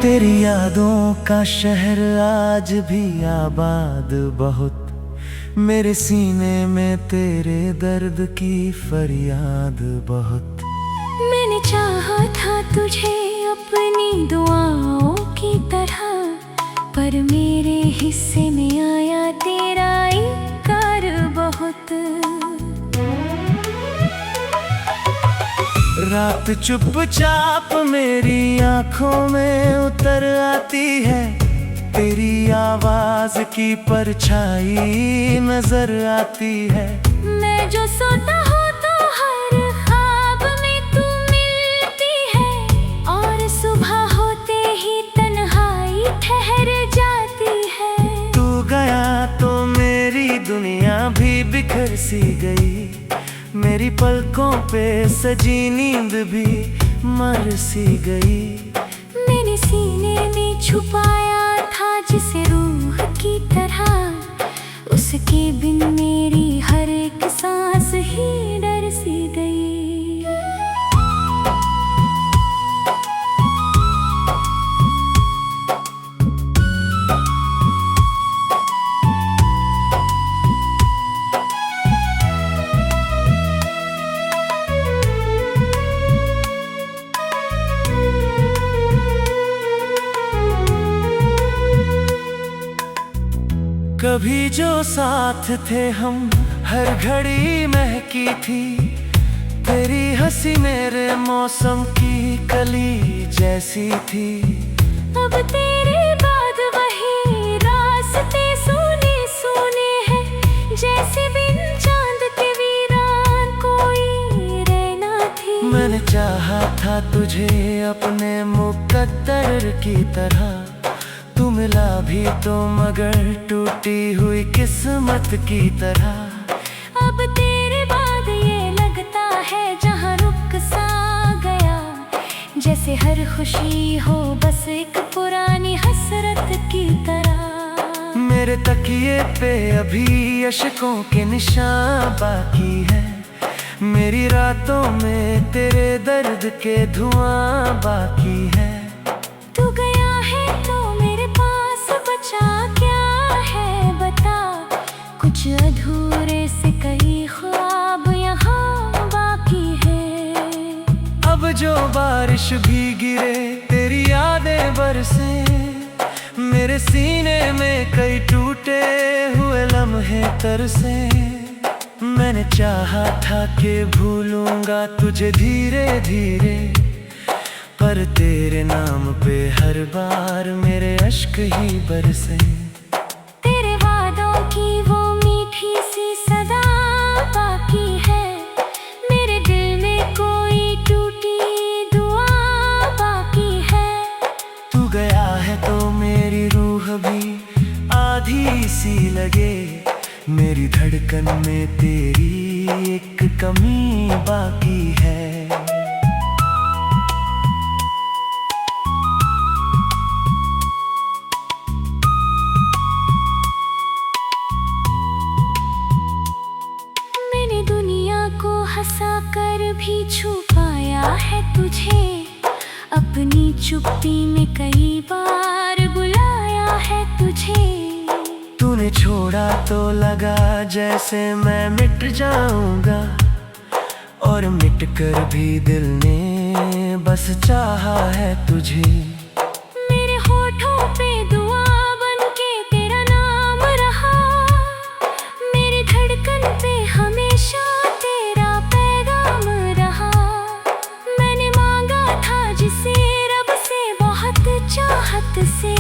तेरी यादों का शहर आज भी आबाद बहुत, मेरे सीने में तेरे दर्द की फरियाद बहुत। मैंने चाहा था तुझे अपनी दुआओं की तरह, पर मेरे हिस्से में आया तेरा इनकार बहुत। रात चुपचाप मेरी आंखों में उतर आती है, तेरी आवाज की परछाई नजर आती है। मैं जो सोता हूँ तो हर ख्वाब में तू मिलती है, और सुबह होते ही तन्हाई ठहर जाती है। तू गया तो मेरी दुनिया भी बिखर सी गई, मेरी पलकों पे सजी नींद भी मर सी गई। मैंने सीने में छुपाया था जिसे रूह की तरह, उसके बिन मेरी हर एक सांस ही डर सी गई। कभी जो साथ थे हम हर घड़ी महकी थी, तेरी हंसी मेरे मौसम की कली जैसी थी। अब तेरे बाद वही रास्ते सोने सोने हैं, जैसे बिन चांद के वीरान कोई रहना थी। मैंने चाहा था तुझे अपने मुकद्दर की तरह, तू मिला भी तो मगर टूटी हुई किस्मत की तरह। अब तेरे बाद ये लगता है जहाँ रुक सा गया, जैसे हर खुशी हो बस एक पुरानी हसरत की तरह। मेरे तकिए पे अभी अशकों के निशान बाकी है, मेरी रातों में तेरे दर्द के धुआं बाकी है। तू गया है तो मेरे पास बचा क्या है बता, कुछ अधूरे से कई ख्वाब यहाँ बाकी है। अब जो बारिश भी गिरे तेरी यादें बरसे, मेरे सीने में कई टूटे हुए लम्हे तरसे। मैंने चाहा था कि भूलूंगा तुझे धीरे धीरे, पर तेरे नाम पे हर बार मेरे अश्क ही बरसे। तेरे वादों की वो मीठी सी सदा बाकी है, मेरे दिल में कोई टूटी दुआ बाकी है। तू गया है तो मेरी रूह भी आधी सी लगे, मेरी धड़कन में तेरी एक कमी बाकी है। मैंने दुनिया को हंसा कर भी छुपाया है तुझे, अपनी चुप्पी में कई बार बुलाया है तुझे। तूने छोड़ा तो लगा जैसे मैं मिट जाऊंगा, और मिट कर भी दिल ने बस चाहा है तुझे। मेरे होठों पे दुआ बन के तेरा नाम रहा, मेरी धड़कन पे हमेशा तेरा पैगाम रहा। मैंने मांगा था जिसे रब से बहुत चाहत से,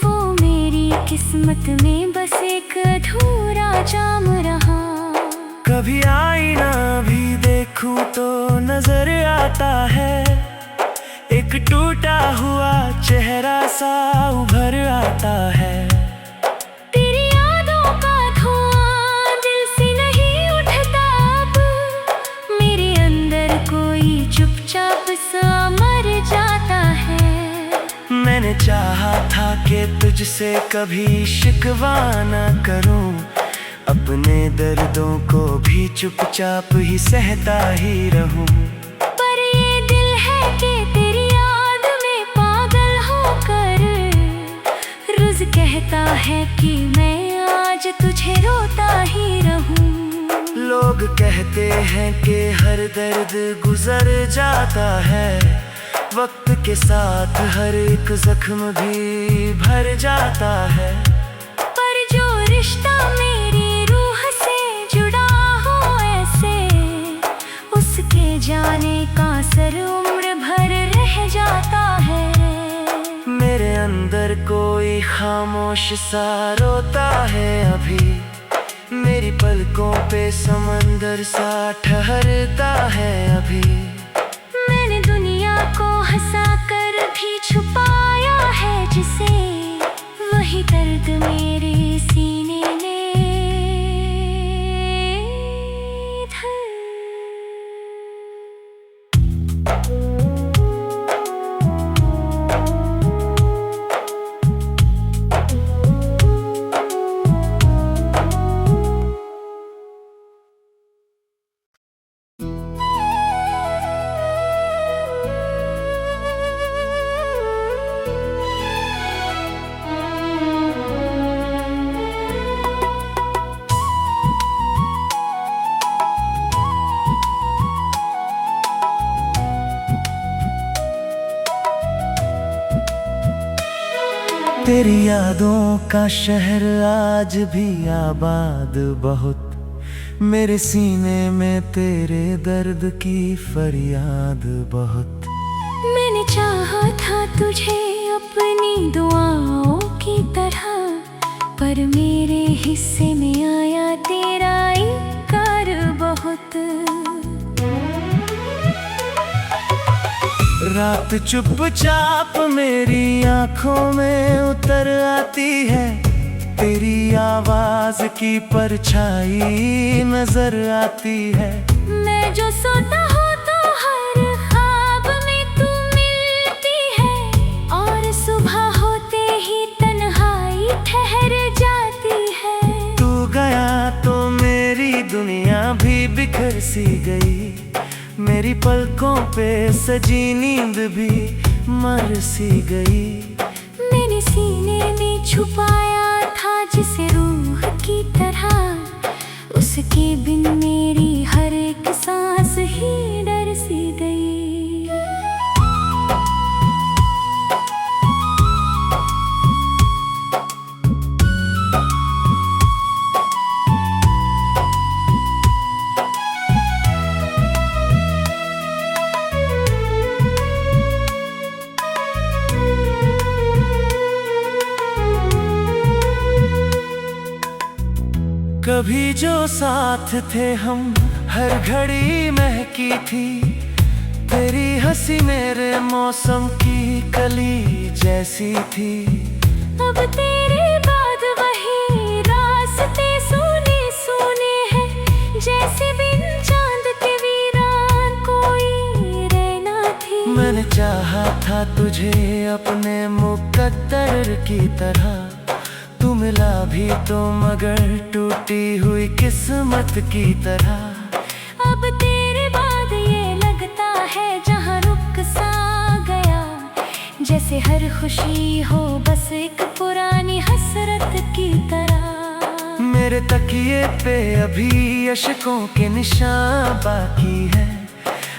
वो मेरी किस्मत में बस एक अधूरा जाम रहा। कभी आईना भी देखूं तो नजर आता है, एक टूटा हुआ चेहरा सा उभर आता है। तेरी यादों का धुआं दिल से नहीं उठता अब, मेरे अंदर कोई चुपचाप सा मर जाता है। मैंने चाहा था कि तुझसे कभी शिकवा ना करूं, अपने दर्दों को भी चुपचाप ही सहता ही रहूं। पर ये दिल है कि तेरी याद में पागल हो कहता है कि मैं आज तुझे रोता ही रहूं। लोग कहते हैं कि हर दर्द गुजर जाता है, वक्त के साथ हर एक जख्म भी भर जाता है। पर जो रिश्ता मेरी रूह से जुड़ा हो ऐसे, उसके जाने का असर उम्र भर रह जाता है। मेरे अंदर कोई खामोश सा रोता है अभी, मेरी पलकों पे समंदर सा ठहरता है अभी। मैंने दुनिया को हंसा कर भी छुपाया है जिसे, वही दर्द मेरे सीने ने तेरी यादों का शहर आज भी आबाद बहुत, मेरे सीने में तेरे दर्द की फरियाद बहुत। मैंने चाहा था तुझे अपनी दुआओं की तरह, पर मेरे हिस्से में आया तेरा इनकार बहुत। रात चुपचाप मेरी आंखों में उतर आती है, तेरी आवाज की परछाई नजर आती है। मैं जो सोता हूँ तो हर ख्वाब में तू मिलती है, और सुबह होते ही तन्हाई ठहर जाती है। तू गया तो मेरी दुनिया भी बिखर सी गई, मेरी पलकों पे सजी नींद भी मर सी गई। मैंने सीने में छुपाया था जिसे रूह की तरह, उसके बिन मेरी हर एक सांस ही डर सी गई। कभी जो साथ थे हम हर घड़ी महकी थी, तेरी हंसी मेरे मौसम की कली जैसी थी। अब तेरे बाद वही रास्ते सूने सूने हैं, जैसे बिन चांद के वीरान कोई रहना थी। मैंने चाहा था तुझे अपने मुकद्दर की तरह, तू मिला भी तो मगर टूटी हुई किस्मत की तरह। अब तेरे बाद ये लगता है जहाँ रुक सा गया, जैसे हर खुशी हो बस एक पुरानी हसरत की तरह। मेरे तकिए पे अभी अशकों के निशान बाकी है,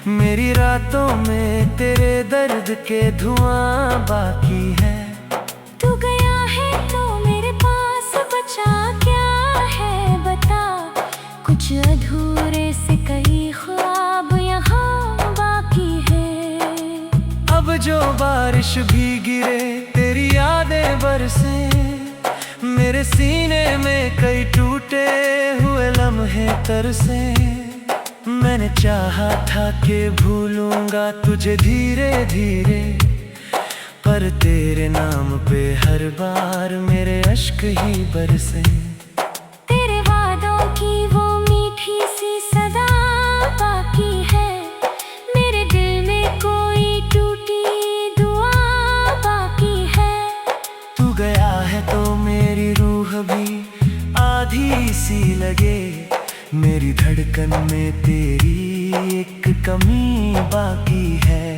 मेरी रातों में तेरे दर्द के धुआं बाकी है। तू गया है तो मेरे पास बचा क्या है बता, कुछ अधूरे से कई ख्वाब यहाँ बाकी है। अब जो बारिश भी गिरे तेरी यादें बरसे, मेरे सीने में कई टूटे हुए लम्हे तरसे। मैंने चाहा था कि भूलूंगा तुझे धीरे धीरे, पर तेरे नाम पे हर बार मेरे अश्क ही बरसे। तेरे वादों की वो मीठी सी सदा बाकी है, मेरे दिल में कोई टूटी दुआ बाकी है। तू गया है तो मेरी रूह भी आधी सी लगे, मेरी धड़कन में तेरी एक कमी बाकी है।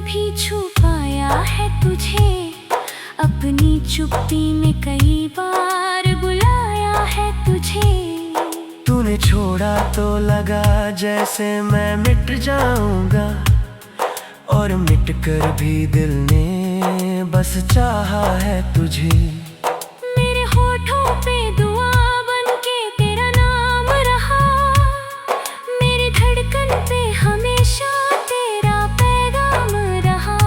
भी छुपाया है तुझे, अपनी चुप्पी में कई बार बुलाया है तुझे। तूने छोड़ा तो लगा जैसे मैं मिट जाऊंगा, और मिट कर भी दिल ने बस चाहा है तुझे। मेरे होठों पे दुआ बनके तेरा नाम रहा, मेरी धड़कन पे हमेशा तेरा पैगाम रहा।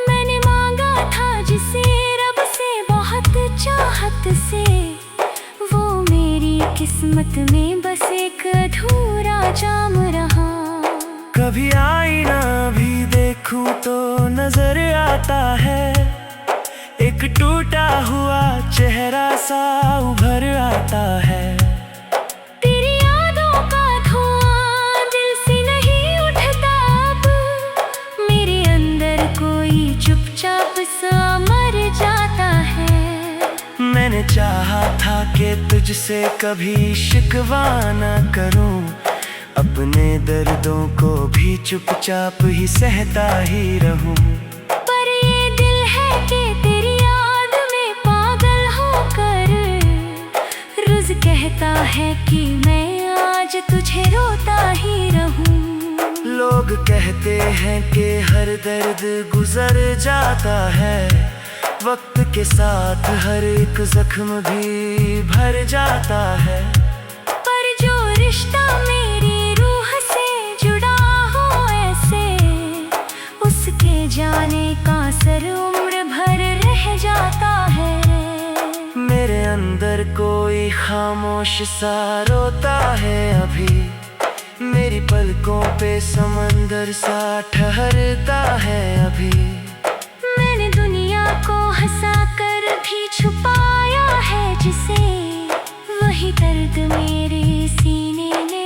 मैंने मांगा था जिसे रब से बहुत चाहत से, वो मेरी किस्मत में बस एक अधूरा जाम रहा। कभी आईना भी देखूं तो नजर आता है, एक टूटा हुआ चेहरा सा उभर आता है। तेरी यादों का धुआं दिल से नहीं उठता अब, मेरे अंदर कोई चुपचाप सा मर जाता है। मैंने चाहा था कि तुझसे कभी शिकवा न करूं, अपने दर्दों को भी चुपचाप ही सहता ही रहूं। पर ये दिल है कि तेरी याद में पागल होकर रोज कहता है कि मैं आज तुझे रोता ही रहूं। लोग कहते हैं कि हर दर्द गुजर जाता है, वक्त के साथ हर एक जख्म भी भर जाता है। पर जो रिश्ता मेरी रूह से जुड़ा हो ऐसे, उसके जाने का असर उम्र भर रह जाता है। मेरे अंदर कोई खामोश सा रोता है अभी, मेरी पलकों पे समंदर सा ठहरता है अभी। मैंने दुनिया को हंसा कर भी छुपाया है जिसे, वही दर्द मेरे सीने में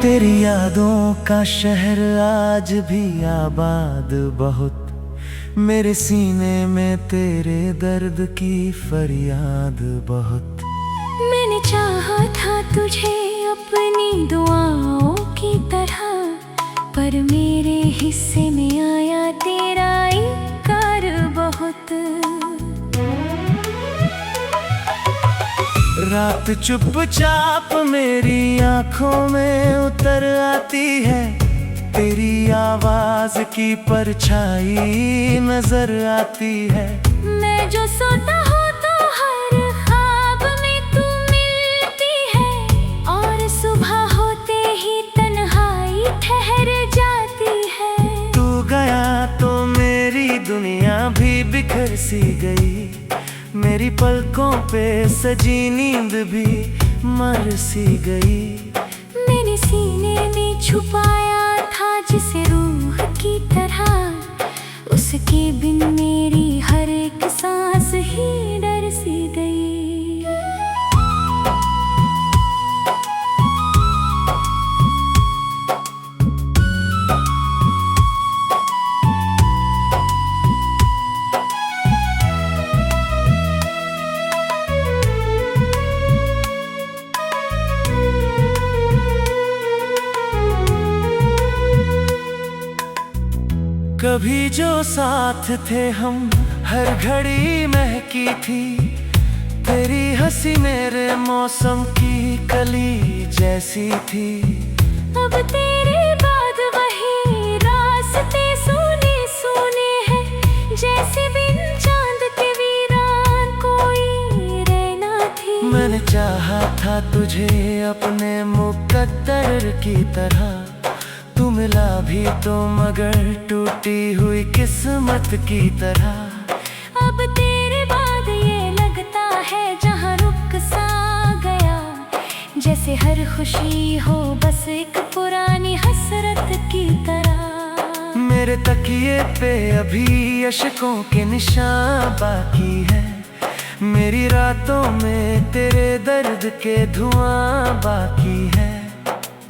तेरी यादों का शहर आज भी आबाद बहुत, मेरे सीने में तेरे दर्द की फरियाद बहुत। मैंने चाहा था तुझे अपनी दुआओं की तरह, पर मेरे हिस्से में आया तेरा इनकार बहुत। रात चुपचाप मेरी आंखों में उतर आती है, तेरी आवाज की परछाई नजर आती है। मैं जो सोता हूँ तो हर ख्वाब में तू मिलती है, और सुबह होते ही तन्हाई ठहर जाती है। तू गया तो मेरी दुनिया भी बिखर सी गई, मेरी पलकों पे सजी नींद भी मर सी गई। मैंने सीने में छुपाया था जिसे रूह की तरह, उसके बिन मेरी हर एक सांस ही डर सी गई। कभी जो साथ थे हम हर घड़ी महकी थी, तेरी हंसी मेरे मौसम की कली जैसी थी। अब तेरे बाद वही रास्ते सुने सुने हैं, जैसे बिन चांद के वीरान कोई रहना थी। मैंने चाहा था तुझे अपने मुकद्दर की तरह, तू मिला भी तो मगर टूटी हुई किस्मत की तरह। अब तेरे बाद हर खुशी हो बस एक पुरानी हसरत की तरह। मेरे तकिए पे अभी अशकों के निशान बाकी है, मेरी रातों में तेरे दर्द के धुआं बाकी है।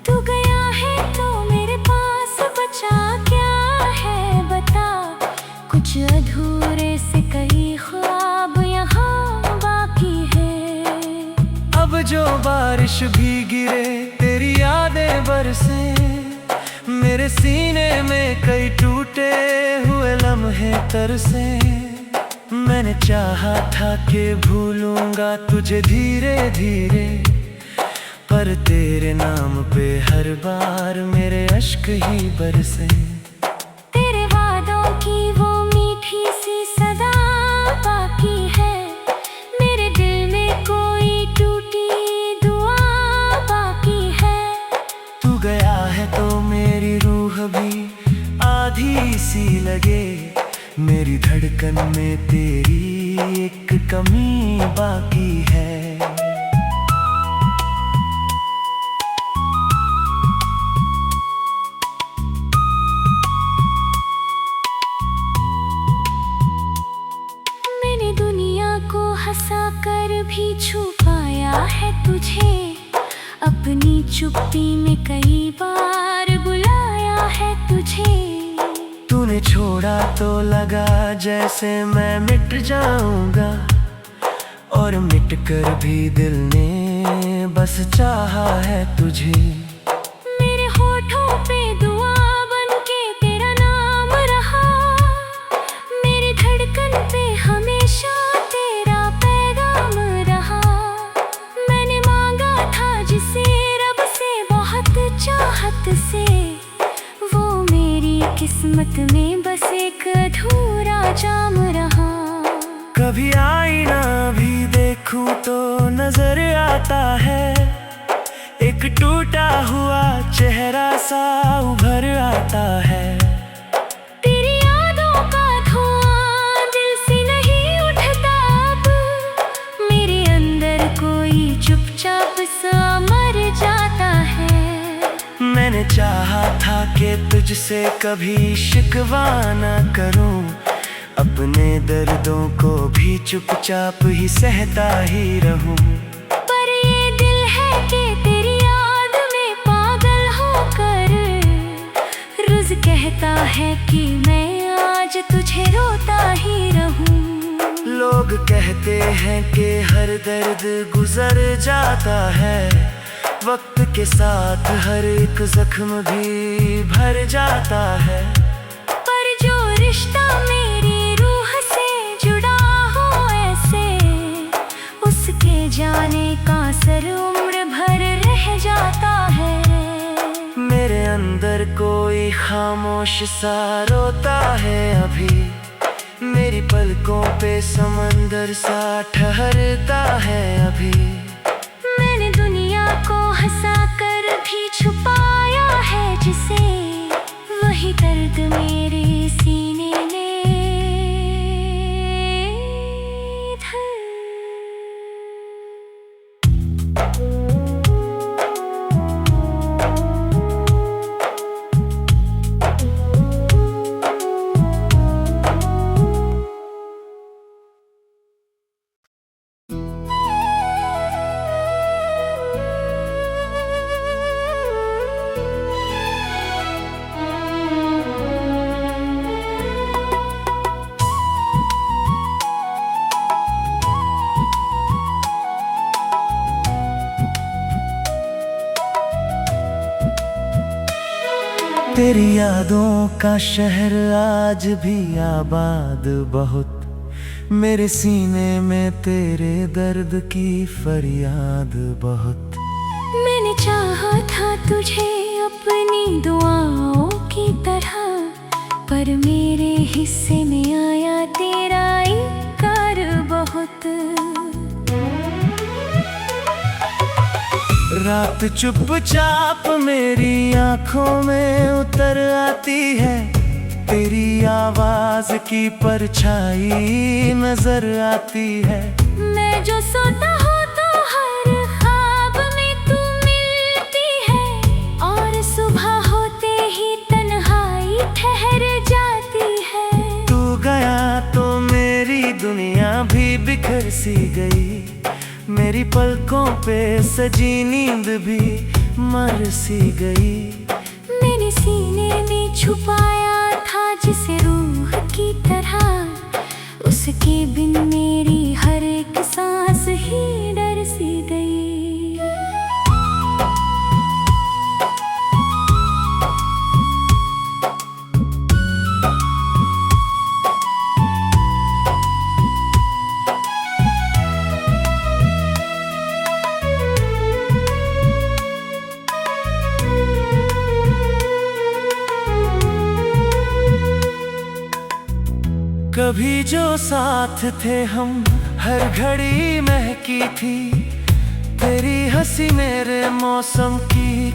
तू गया है तो मेरे पास बचा क्या है बता, कुछ अधूरे से कई ख्वाब यहाँ बाकी है। अब जो बारिश भी गिरे तेरी यादें बरसे, मेरे सीने में कई टूटे हुए लम्हे तरसे। मैंने चाहा था कि भूलूंगा तुझे धीरे धीरे, पर तेरे नाम पे हर बार मेरे अश्क ही बरसे। तेरे वादों की वो मीठी सी सदा बाकी है, मेरे दिल में कोई टूटी दुआ बाकी है। तू गया है तो मेरी रूह भी आधी सी लगे, मेरी धड़कन में तेरी एक कमी बाकी है। मैंने दुनिया को हंसा कर भी छुपाया है तुझे, अपनी चुप्पी में कई बार बुलाया है तुझे। तूने छोड़ा तो लगा जैसे मैं मिट जाऊंगा, और मिट कर भी दिल ने बस चाहा है तुझे। मेरे होठों पे दुआ बनके तेरा नाम रहा, मेरी धड़कन पे हमेशा तेरा पैगाम रहा। मैंने मांगा था जिसे रब से बहुत चाहत से, वो मेरी किस्मत में बस एक अधूरा जाम रहा। कभी आईना भी देखूं तो नजर आता है, एक टूटा हुआ चेहरा सा उभर आता है। तेरी यादों का धुआं दिल से नहीं उठता अब, मेरे अंदर कोई चुपचाप सा मर जाता है। मैंने चाहा था कि तुझसे कभी शिकवा ना करूं, अपने दर्दों को भी चुपचाप ही सहता ही रहूं। पर ये दिल है कि तेरी याद में पागल होकर रोज कहता है कि मैं आज तुझे रोता ही रहूं। लोग कहते हैं कि हर दर्द गुजर जाता है, वक्त के साथ हर एक जख्म भी भर जाता है। पर जो रिश्ता मेरी रूह से जुड़ा हो ऐसे, उसके जाने का असर उम्र भर रह जाता है। मेरे अंदर कोई खामोश सा रोता है अभी, मेरी पलकों पे समंदर सा ठहरता है अभी। मैंने दुनिया को हंसा कर भी छुपाया है जिसे, वही दर्द मेरे सीने में तेरी यादों का शहर आज भी आबाद बहुत, मेरे सीने में तेरे दर्द की फरियाद बहुत। मैंने चाहा था तुझे अपनी दुआओं की तरह, पर मेरे हिस्से में आया तेरा इनकार बहुत। रात चुपचाप मेरी आंखों में उतर आती है, तेरी आवाज की परछाई नजर आती है। मैं जो सोता हूँ तो हर ख्वाब में तू मिल सी गई, मेरी पलकों पे सजी नींद भी मर सी गई। मैंने सीने में छुपाया था जिसे रूह की तरह, उसके बिन मेरी हर एक सांस ही डर सी गई। कभी जो साथ थे हम, हर घड़ी महकी थी, तेरी हंसी मेरे मौसम की